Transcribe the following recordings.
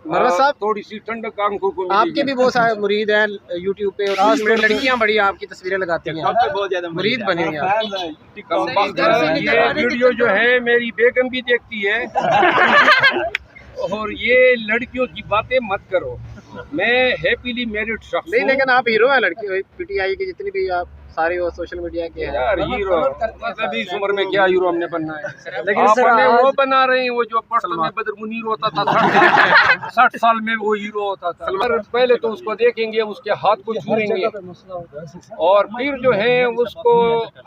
मरवा साहब थोड़ी सी ठंडक आंखों को आपके भी बहुत सारे मुरीद हैं यूट्यूब पे, और उसमें लड़कियां बड़ी आपकी तस्वीरें लगाती हैं, बहुत ज्यादा मुरीद बने हुए हैं। ये वीडियो जो है मेरी बेगम भी देखती है और ये लड़कियों की बातें मत करो। मैं हैप्पीली मैरिड शख्स नहीं, हूँ। लेकिन आप हीरो हैं लड़की पीटीआई की जितनी भी आप सारे वो सोशल मीडिया के हैं। यार हीरो मतलब इस उम्र में क्या हीरो हमने बनना है। लेकिन सर आपने आज- वो बना रहे हैं वो जो पश्तो में बदर मुनीर होता था 60 साल में वो हीरो होता था। पर पहले तो उसको देखेंगे, उसके हाथ को छूएंगे और फिर जो है उसको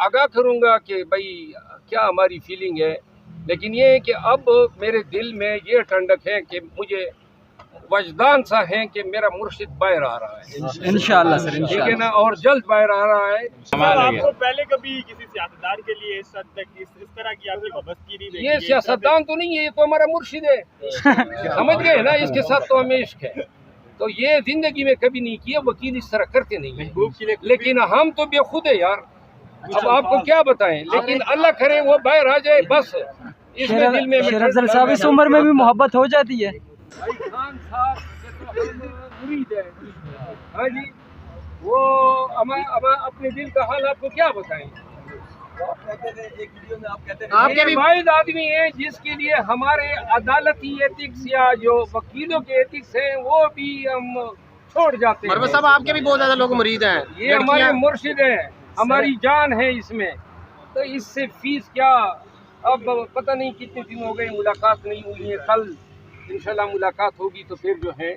आगाह करूंगा कि भाई क्या हमारी फीलिंग है। लेकिन ये है कि अब मेरे दिल में ये ठंडक है कि मुझे वजदान सा है कि मेरा मुर्शिद बाहर आ रहा है इंशाल्लाह सर, ठीक है ना, और जल्द बाहर आ रहा है। आपको पहले कभी किसी सियासतदान के लिए इस हद तक इस तरह की आपने वाबस्तगी नहीं देखी? ये सियासतदान तो नहीं है, ये तो हमारा मुर्शिद है समझ गए ना, इसके साथ तो हमें इश्क है। तो ये जिंदगी में कभी नहीं किया, वकील इस तरह करते नहीं है, लेकिन हम तो बेखुद है यार। अब आपको क्या बताएं, लेकिन अल्लाह करे वो बाहर आ जाए बस। इसमें दिल में शेर अफजल साहब इस उम्र में भी मोहब्बत हो जाती है। भाई खान साहब के तो हम मुरीद है। हाँ जी, वो हम अपने दिल का हाल आपको क्या बताएं। आपके भी वाहिद आदमी है जिसके लिए हमारे अदालती एथिक्स या जो वकीलों के एथिक्स हैं वो भी हम छोड़ जाते मरवा हैं। साहब आपके भी बहुत ज्यादा लोग मुरीद हैं। ये हमारे मुर्शिद हैं, हमारी जान है इसमें, तो इससे फीस क्या। अब पता नहीं कितने दिन हो गए मुलाकात नहीं हुई है, कल इंशाल्लाह मुलाकात होगी तो फिर जो है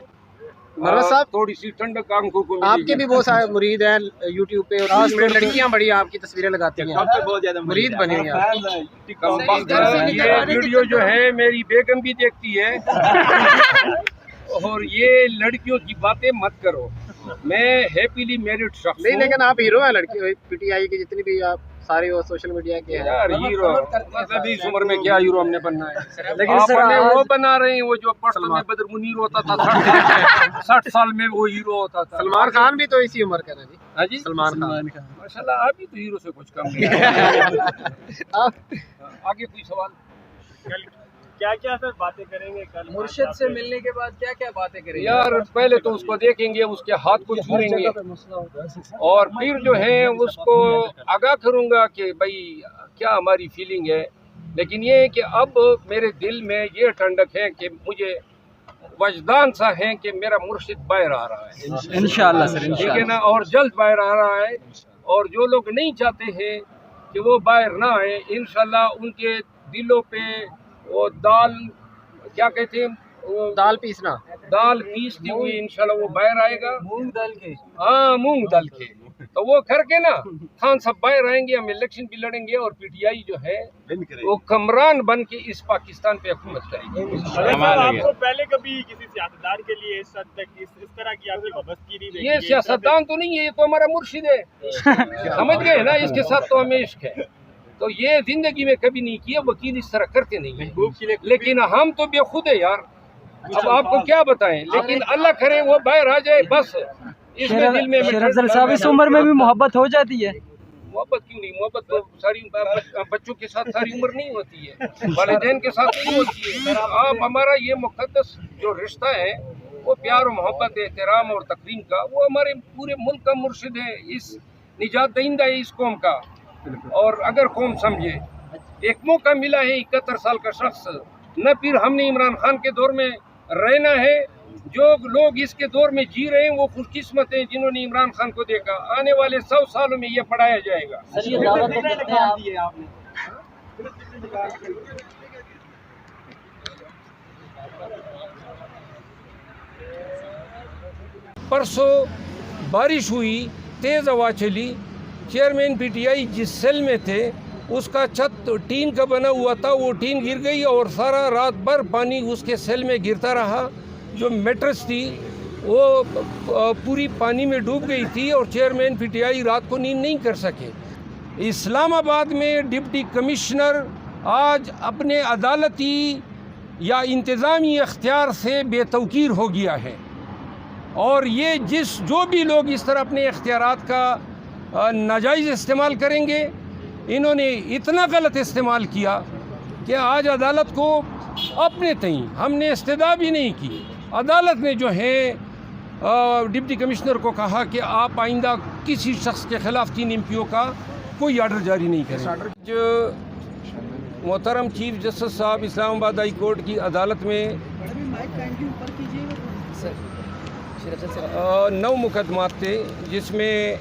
मरवा साहब थोड़ी सी ठंडक आंखों को आपके भी बहुत सारे मुरीद हैं यूट्यूब पे, और उसमें लड़कियां बड़ी आपकी तस्वीरें लगाती हैं, बहुत ज्यादा मुरीद बने हुए हैं। ये वीडियो जो है मेरी बेगम भी देखती है और ये लड़कियों की बातें मत करो। मैं हैप्पीली मैरिड शख्स नहीं, हूँ। लेकिन आप हीरो हैं लड़की पीटीआई की जितनी भी आप सारे वो सोशल मीडिया के हैं। यार हीरो मतलब इस उम्र में क्या हीरो हमने बनना है। लेकिन सर आपने वो आज- बना रहे हैं वो जो पश्तो में बदर मुनीर होता था 60 साल में वो हीरो होता था। सलमान खान भी तो इसी उम्र का है जी। हाँ जी, सलमान खान माशाल्लाह आप भी तो हीरो से कुछ कम नहीं है। आप आगे कोई सवाल। क्या क्या सर बातें करेंगे कल मुर्शिद से मिलने के बाद क्या क्या बातें करेंगे? यार पहले तो उसको देखेंगे, उसके हाथ को छूएंगे और फिर जो है उसको आगाह करूंगा कि भाई क्या हमारी फीलिंग है। लेकिन ये है कि अब मेरे दिल में ये ठंडक है कि मुझे वजदान सा है कि मेरा मुर्शिद बाहर आ रहा है इंशाल्लाह सर, ठीक है ना, और जल्द बाहर आ रहा है। और जो लोग नहीं चाहते हैं कि वो बाहर ना आए, इंशाल्लाह उनके दिलों पे वो दाल क्या कहते हैं वो दाल पीसना दाल पीसती हुई इंशाल्लाह वो बाहर आएगा। मूंग दाल के हाँ मूंग दाल के, तो वो करके ना खान साहब बाहर आएंगे, हम इलेक्शन भी लड़ेंगे और पीटीआई जो है वो कमरान बन के इस पाकिस्तान पे हुकूमत करेगी। आपको पहले कभी किसी सियासतदान के लिए इस हद तक इस तरह की आपने वाबस्तगी नहीं देखी? ये सियासतदान तो नहीं है, ये तो हमारा मुर्शिद है समझ गए ना, इसके साथ तो हमें इश्क है। तो ये जिंदगी में कभी नहीं किया, वकील इस तरह करते नहीं है, लेकिन हम तो बेखुद है यार। अब आपको क्या बताएं, लेकिन अल्लाह करे वो बाहर आ जाए बस। इसमें दिल में शेर अफजल साहब इस उम्र में भी मोहब्बत हो जाती है। मोहब्बत क्यों नहीं, मोहब्बत तो सारी बच्चों के साथ सारी उम्र नहीं होती है, वालिदैन के साथ नहीं होती है। आप हमारा ये मुक़द्दस जो रिश्ता है वो प्यार और मोहब्बत, एहतराम और तकरीम का, वो हमारे पूरे मुल्क का मुर्शिद है, इस निजात दहिंदा है इस कौम का। और अगर कौम समझे, एक मौका मिला है 71 साल का शख्स, न फिर हमने इमरान खान के दौर में रहना है। जो लोग इसके दौर में जी रहे हैं वो खुशकिस्मत हैं जिन्होंने इमरान खान को देखा। आने वाले 100 सालों में ये पढ़ाया जाएगा। परसों बारिश हुई, तेज़ हवा चली, चेयरमैन पीटीआई जिस सेल में थे उसका छत टीन का बना हुआ था, वो टीन गिर गई और सारा रात भर पानी उसके सेल में गिरता रहा। जो मैट्रेस थी वो पूरी पानी में डूब गई थी और चेयरमैन पीटीआई रात को नींद नहीं कर सके। इस्लामाबाद में डिप्टी कमिश्नर आज अपने अदालती या इंतज़ामी इख्तियार से बेतौकीर हो गया है और ये जो भी लोग इस तरह अपने इख्तियारात का नाजायज़ इस्तेमाल करेंगे, इन्होंने इतना गलत इस्तेमाल किया कि आज अदालत को अपने तई हमने इस्तदा भी नहीं की अदालत ने जो है डिप्टी कमिश्नर को कहा कि आप आइंदा किसी शख्स के ख़िलाफ़ 3 MPO का कोई आर्डर जारी नहीं करें। जो मोहतरम चीफ जस्टिस साहब इस्लामाबाद हाई कोर्ट की अदालत में 9 मुकदमात थे, जिसमें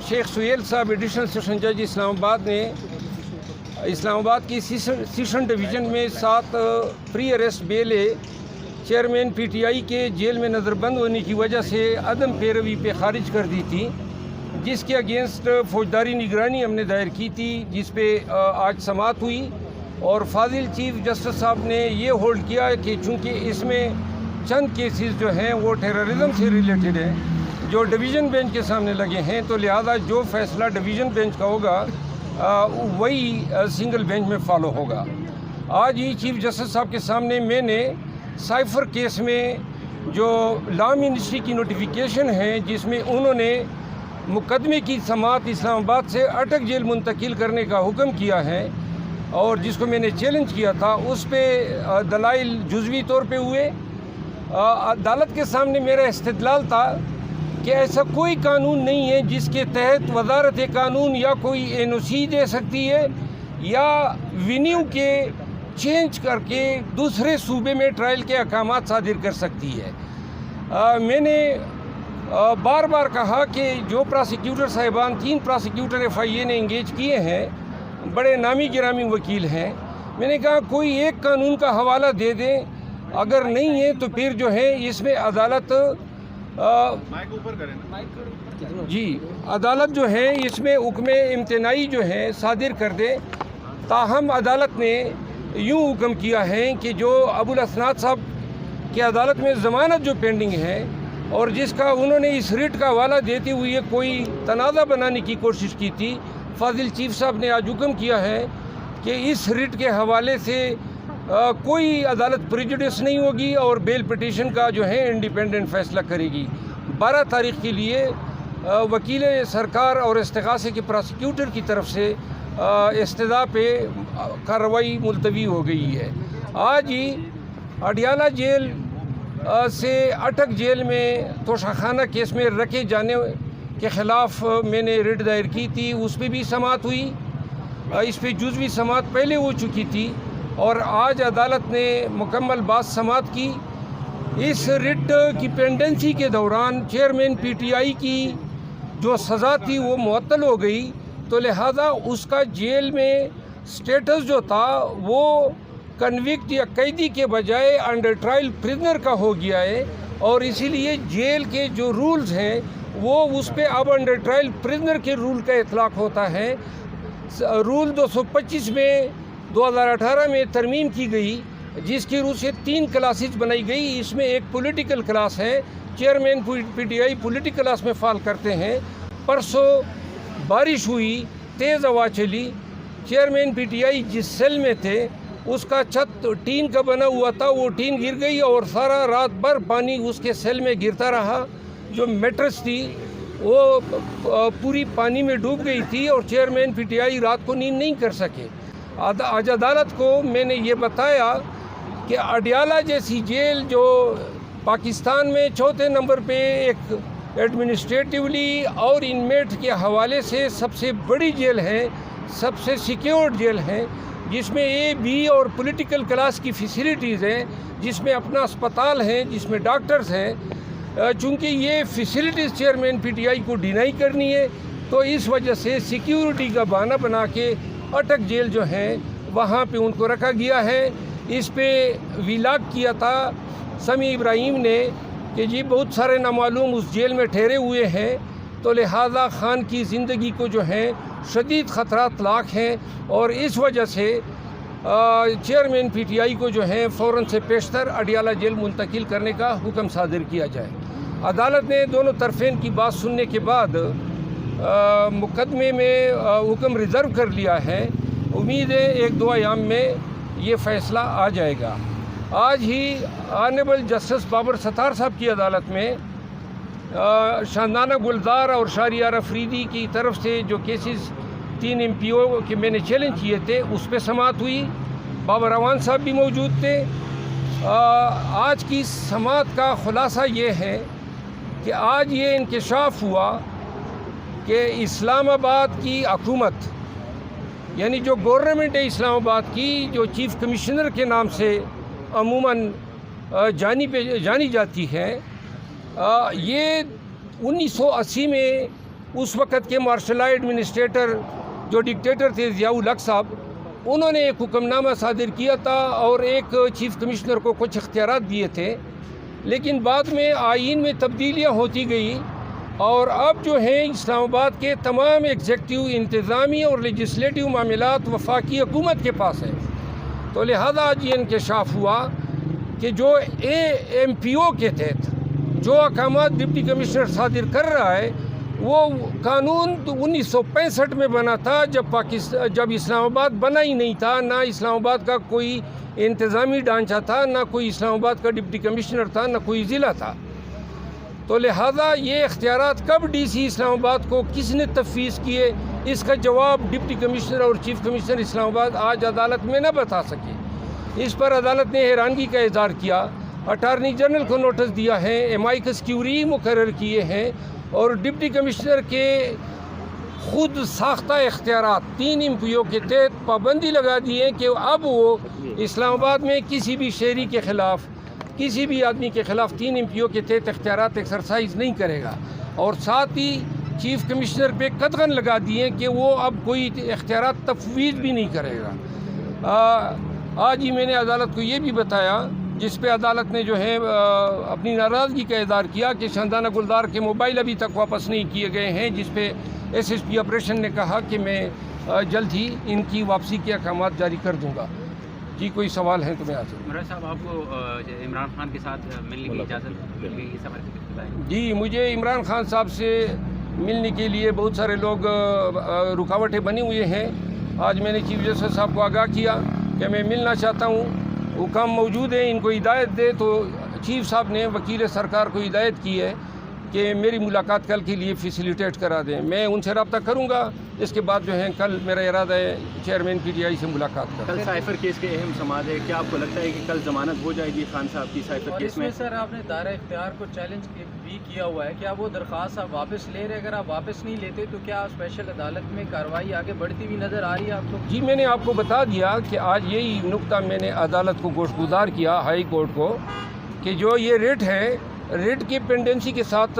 शेख सुहेल साहब एडिशनल सेशन जज इस्लामाबाद ने इस्लामाबाद की सेशन डिवीज़न में 7 pre arrest bell chairman PTI के जेल में नज़रबंद होने की वजह से अदम पैरवी पे खारिज कर दी थी, जिसके अगेंस्ट फौजदारी निगरानी हमने दायर की थी, जिस पे आज समाअत हुई। और फाजिल चीफ जस्टिस साहब ने ये होल्ड किया कि चूँकि इसमें चंद केसेस जो हैं वो टेररिज्म से रिलेटेड हैं, जो डिवीज़न बेंच के सामने लगे हैं, तो लिहाजा जो फैसला डिवीज़न बेंच का होगा वही सिंगल बेंच में फॉलो होगा। आज ही चीफ जस्टिस साहब के सामने मैंने साइफर केस में जो लॉ मिनिस्ट्री की नोटिफिकेशन है, जिसमें उन्होंने मुकदमे की समाअत इस्लामाबाद से अटक जेल मुंतकिल करने का हुक्म किया है और जिसको मैंने चैलेंज किया था, उस पे दलाइल जुज़वी तौर पे हुए। अदालत के सामने मेरा इस्तिदलाल था कि ऐसा कोई कानून नहीं है जिसके तहत वजारत कानून या कोई NOC दे सकती है या वेन्यू के चेंज करके दूसरे सूबे में ट्रायल के अहकामात सादिर कर सकती है। मैंने बार बार कहा कि जो प्रोसिक्यूटर साहिबान 3 प्रोसिक्यूटर FIA ने इंगेज किए हैं, बड़े नामी गिरामी वकील हैं, मैंने कहा कोई एक कानून का हवाला दे दें, अगर नहीं है तो फिर जो है इसमें अदालत जी अदालत जो है इसमें हुक्म इम्तनाई जो है सादिर कर दे। ताहम अदालत ने यूँ हुक्म किया है कि जो अबुल असनाद साहब की अदालत में ज़मानत जो पेंडिंग है और जिसका उन्होंने इस रिट का हवाला देते हुए कोई तनाज़ा बनाने की कोशिश की थी, फाजिल चीफ साहब ने आज हुक्म किया है कि इस रिट के हवाले से कोई अदालत प्रेजुडिस नहीं होगी और बेल पिटीशन का जो है इंडिपेंडेंट फ़ैसला करेगी। 12 तारीख़ के लिए वकील सरकार और इस्तिग़ासे के प्रोसिक्यूटर की तरफ से इस्तदा पे कार्रवाई मुलतवी हो गई है। आज ही अडियाला जेल से अटक जेल में तोशाखाना केस में रखे जाने के ख़िलाफ़ मैंने रिट दायर की थी, उस पर भी समाअत हुई। इस पर जुज़वी समाअत पहले हो चुकी थी और आज अदालत ने मुकम्मल बात समाअत की। इस रिट की पेंडेंसी के दौरान चेयरमैन PTI की जो सज़ा थी वो मुअत्तल हो गई, तो लिहाजा उसका जेल में स्टेटस जो था वो कन्विक्ट या कैदी के बजाय अंडर ट्रायल प्रिजनर का हो गया है और इसीलिए जेल के जो रूल्स हैं वो उस पर अब अंडर ट्रायल प्रिजनर के रूल का इतलाक़ होता है। रूल 225 में 2018 में तरमीम की गई, जिसकी रूह से 3 क्लासेज बनाई गई। इसमें एक पॉलिटिकल क्लास है, चेयरमैन PTI पॉलिटिकल क्लास में फाल करते हैं। परसों बारिश हुई, तेज़ हवा चली, चेयरमैन PTI जिस सेल में थे उसका छत टीन का बना हुआ था, वो टीन गिर गई और सारा रात भर पानी उसके सेल में गिरता रहा। जो मैट्रेस थी वो पूरी पानी में डूब गई थी और चेयरमैन PTI रात को नींद नहीं कर सके। आज अदालत को मैंने ये बताया कि अडियाला जैसी जेल जो पाकिस्तान में 4थे नंबर पे एक एडमिनिस्ट्रेटिवली और इनमेट के हवाले से सबसे बड़ी जेल है, सबसे सिक्योर्ड जेल है, जिसमें A, B और पॉलिटिकल क्लास की फैसिलिटीज़ हैं, जिसमें अपना अस्पताल है, जिसमें डॉक्टर्स हैं। चूँकि ये फैसिलिटीज़ चेयरमैन PTI को डिनाई करनी है, तो इस वजह से सिक्योरिटी का बहाना बना के अटक जेल जो है वहाँ पे उनको रखा गया है। इस पे विलाग किया था समी इब्राहिम ने कि जी बहुत सारे नामालूम उस जेल में ठहरे हुए हैं, तो लिहाजा ख़ान की ज़िंदगी को जो है शदीद ख़तरात लाक हैं और इस वजह से चेयरमैन PTI को जो है फ़ौरन से पेशतर अडियाला जेल मुंतकिल करने का हुक्म सादिर किया जाए। अदालत ने दोनों तरफ़ेन की बात सुनने के बाद मुकदमे में हुक्म रिज़र्व कर लिया है। उम्मीद है 1-2 अयाम में ये फ़ैसला आ जाएगा। आज ही ऑनरेबल जस्टिस बाबर सत्तार साहब की अदालत में शानदाना गुलजार और शाहरियार अफरीदी की तरफ से जो केसेस 3 MPO के मैंने चैलेंज किए थे उस पर समाअत हुई। बाबर अवान साहब भी मौजूद थे آج کی سماعت کا خلاصہ یہ ہے کہ آج یہ انکشاف ہوا کہ اسلام آباد کی حکومت، یعنی جو گورنمنٹ ہے اسلام آباد کی، جو چیف کمشنر کے نام سے عموماً جانی جاتی ہے، یہ 1980 میں اس وقت کے مارشل لاء ایڈمنسٹریٹر جو ڈکٹیٹر تھے ضیاء الحق صاحب، انہوں نے ایک حکم نامہ صادر کیا تھا اور ایک چیف کمشنر کو کچھ اختیارات دیے تھے، لیکن بعد میں آئین میں تبدیلیاں ہوتی گئی اور اب جو ہیں اسلام آباد کے تمام ایگزیکٹو، انتظامی اور لیجسلیٹو معاملات وفاقی حکومت کے پاس ہیں۔ تو لہذا آج یہ انکشاف ہوا کہ جو ایم پی او کے تحت جو احکامات ڈپٹی کمشنر صادر کر رہا ہے، وہ قانون 1965 میں بنا تھا، جب اسلام آباد بنا ہی نہیں تھا، نہ اسلام آباد کا کوئی انتظامی ڈھانچہ تھا، نہ کوئی اسلام آباد کا ڈپٹی کمشنر تھا، نہ کوئی ضلع تھا۔ تو لہذا یہ اختیارات کب ڈی سی اسلام آباد کو کس نے تفویض کیے، اس کا جواب ڈپٹی کمشنر اور چیف کمشنر اسلام آباد آج عدالت میں نہ بتا سکے۔ اس پر عدالت نے حیرانگی کا اظہار کیا، اٹارنی جنرل کو نوٹس دیا ہے، امائکس کیوری مقرر کیے ہیں اور ڈپٹی کمشنر کے خود ساختہ اختیارات 3 ایم پی او کے تحت پابندی لگا دی ہے کہ اب وہ اسلام آباد میں کسی بھی شہری کے خلاف، کسی بھی آدمی کے خلاف 3 ایم پی او کے تحت اختیارات ایکسرسائز نہیں کرے گا، اور ساتھ ہی چیف کمشنر پہ قطعاً لگا دیے کہ وہ اب کوئی اختیارات تفویض بھی نہیں کرے گا۔ آج ہی میں نے عدالت کو یہ بھی بتایا، جس پہ عدالت نے جو ہے اپنی ناراضگی کا اظہار کیا کہ شاندانہ گلدار کے موبائل ابھی تک واپس نہیں کیے گئے ہیں، جس پہ ایس ایس پی آپریشن نے کہا کہ میں جلد ہی ان کی واپسی کے احکامات جاری کر دوں گا۔ جی کوئی سوال ہے تو میں آج عمران صاحب، آپ کو عمران خان کے ساتھ ملنے کی اجازت مل گئی، اس حوالے سے کچھ بتائیں۔ جی، مجھے عمران خان صاحب سے ملنے کے لیے بہت سارے لوگ رکاوٹیں بنی ہوئے ہیں۔ آج میں نے چیف جسٹس صاحب کو آگاہ کیا کہ میں ملنا چاہتا ہوں، حکام موجود ہیں، ان کو ہدایت دے، تو چیف صاحب نے وکیل سرکار کو ہدایت کی ہے کہ میری ملاقات کل کے لیے فیسیلیٹیٹ کرا دیں۔ میں ان سے رابطہ کروں گا، اس کے بعد جو ہے کل میرا ارادہ ہے چیئرمین پی ٹی آئی سے ملاقات کریں۔ کل سائفر کیس کے اہم سماعت ہے، کیا آپ کو لگتا ہے کہ کل ضمانت ہو جائے گی خان صاحب کی سائفر کیس میں؟ سر آپ نے دائرہ اختیار کو چیلنج بھی کیا ہوا ہے، کیا وہ درخواست آپ واپس لے رہے؟ اگر آپ واپس نہیں لیتے تو کیا اسپیشل عدالت میں کارروائی آگے بڑھتی ہوئی نظر آ رہی ہے آپ کو؟ جی، میں نے آپ کو بتا دیا کہ آج یہی نقطہ میں نے عدالت کو گوشگزار کیا، ہائی کورٹ کو، کہ جو یہ ریٹ ہے، ریٹ کی پینڈنسی کے ساتھ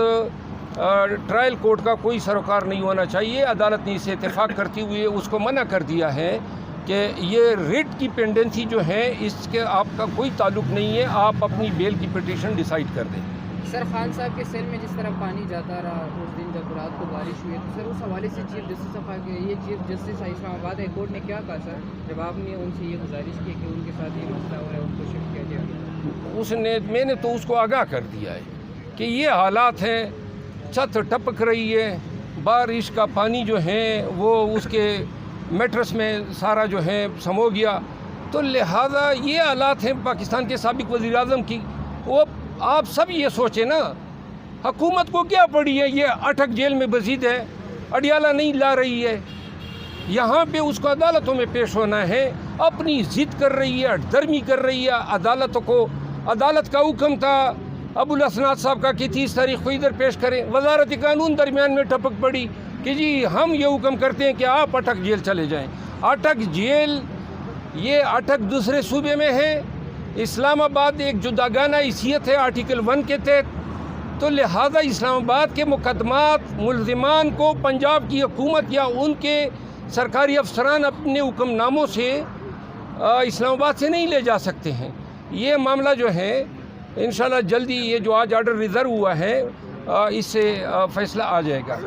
ٹرائل کورٹ کا کوئی سروکار نہیں ہونا چاہیے۔ عدالت نے اسے اتفاق کرتے ہوئے اس کو منع کر دیا ہے کہ یہ ریٹ کی پینڈنسی جو ہے اس کے آپ کا کوئی تعلق نہیں ہے، آپ اپنی بیل کی پٹیشن ڈیسائیڈ کر دیں۔ سر، خان صاحب کے سیل میں جس طرح پانی جاتا رہا اس دن جب رات کو بارش ہوئی، تو سر اس حوالے سے چیف جسٹس صاحب کہ یہ چیف جسٹس اسلام آباد ہائی کورٹ نے کیا کہا سر، جب آپ نے ان سے یہ گزارش کی کہ ان کے ساتھ یہ مسئلہ ہو رہا ہے، ان کو شفٹ کیا جائے؟ میں نے تو اس کو آگاہ کر دیا ہے کہ یہ حالات ہیں، چھت ٹپک رہی ہے، بارش کا پانی جو ہے وہ اس کے میٹرس میں سارا جو ہے سمو گیا، تو لہذا یہ حالات ہیں پاکستان کے سابق وزیر اعظم کی۔ وہ آپ سب یہ سوچیں نا، حکومت کو کیا پڑی ہے، یہ اٹک جیل میں بزید ہے، اڈیالہ نہیں لا رہی ہے، یہاں پہ اس کو عدالتوں میں پیش ہونا ہے، اپنی ضد کر رہی ہے، درمی کر رہی ہے عدالتوں کو۔ عدالت کا حکم تھا ابو الحسنات صاحب کا کہ 30 تاریخ کو ادھر پیش کریں، وزارت قانون درمیان میں ٹپک پڑی کہ جی ہم یہ حکم کرتے ہیں کہ آپ اٹک جیل چلے جائیں۔ اٹک جیل، یہ اٹک دوسرے صوبے میں ہے، اسلام آباد ایک جداگانہ حیثیت ہے آرٹیکل 1 کے تحت، تو لہذا اسلام آباد کے مقدمات ملزمان کو پنجاب کی حکومت یا ان کے سرکاری افسران اپنے حکم ناموں سے اسلام آباد سے نہیں لے جا سکتے ہیں۔ یہ معاملہ جو ہے انشاءاللہ جلدی، یہ جو آج آرڈر ریزرو ہوا ہے، اس سے فیصلہ آ جائے گا۔